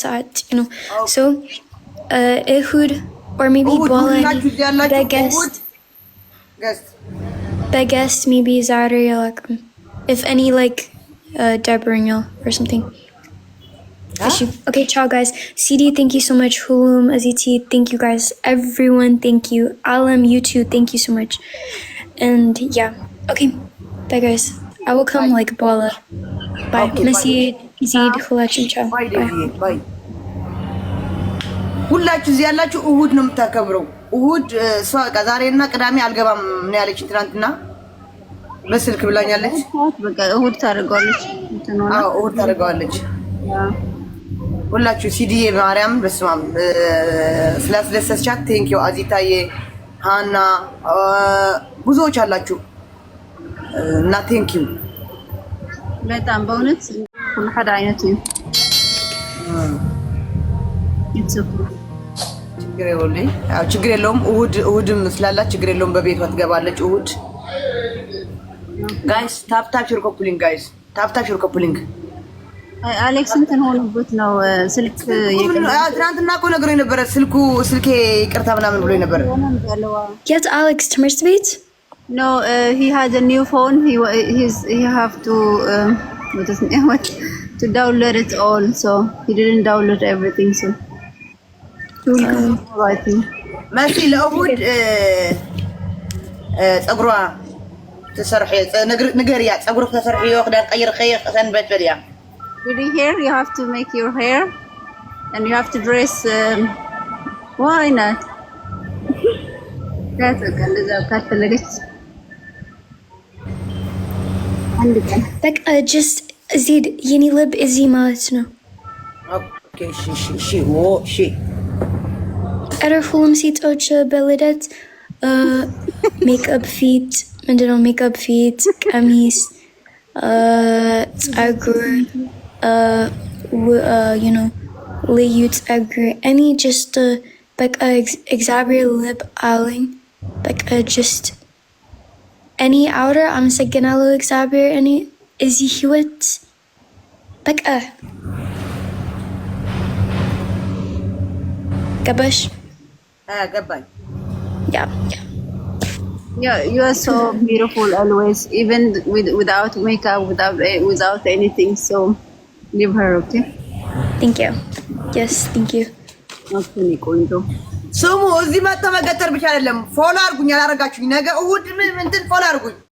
ሰዓት ነው so እሁድ or maybe በኋላ በገስት maybe ዛሬ አላውቅም if any like Deborah or something. Okay, ciao guys. CD, thank you so much. Hulum, Aziti, thank you guys. Everyone, thank you. Alam, you too, thank you so much. And yeah, okay, bye guys. I will come like Bala. Bye. Messi, Zid, Hulachin, ciao. Bye. ሁላችሁ እዚህ ያላችሁ እሁድ ነው የምታከብረው። እሁድ እሷ ዛሬና ቅዳሜ አልገባም ነው ያለች ትናንትና በስልክ ብላኛለች። በቃ እሁድ ታደርገዋለች። አዎ እሁድ ታደርገዋለች። ሁላችሁ ሲዲዬ ማርያም በስማም ስላስደሰቻት ቴንክ ዩ አዚታዬ ሃና ብዙዎች አላችሁ እና ቴንክ ዩ በጣም በእውነት ሁሉ ሓደ አይነት ነው። ችግር የለውም። እሁድም ስላላት ችግር የለውም። በቤቷ ትገባለች እሁድ። ጋይስ ታፕታፕ ሹር ኮፕሊንግ ጋይስ ታፕታፕ ሹር ኮፕሊንግ አሌክስ እንትን ሆኖበት ነው ስልክ ትናንትና እኮ ነግሮኝ ነበረ ስልኬ ይቅርታ ምናምን ብሎኝ ነበረ። Get Alex ትምህርት ቤት No, he had a new phone. He have to to download it all, so he didn't download everything. So I think. መሲ ለእሁድ ፀጉሯ ተሰርሒ ንገሪያ ፀጉሩ ተሰርሒ ወክዳን ቀይር ኸይር ሰንበት በዲያ With your hair, you have to make your hair, and you have to dress. Why not? That's okay. Let's cut the legs. በቃ just ዚድ የኔ ልብ እዚህ ማለት ነው። ኦኬ ሺ ኧረ ሁሉም ሴቶች በልደት ሜክአፕ ፊት ምንድነው ሜክአፕ ፊት ቀሚስ ፀጉር ልዩ ፀጉር እኔ just በቃ እግዚአብሔር ልብ አለኝ በቃ just እኔ አውራ አመሰግናለሁ እግዚአብሔር እኔ እዚህ ህይወት በቃ ገባሽ? ገባኝ። Yeah, you are so beautiful always, even without makeup, without anything. So leave her, okay? Thank you. Yes, thank you. Okay, Nikonjo. ስሙ እዚህ መጥተው መገተር ብቻ አይደለም ፎሎ አድርጉኝ። ያላረጋችሁኝ ነገ እሁድ እንትን ፎሎ አድርጉኝ።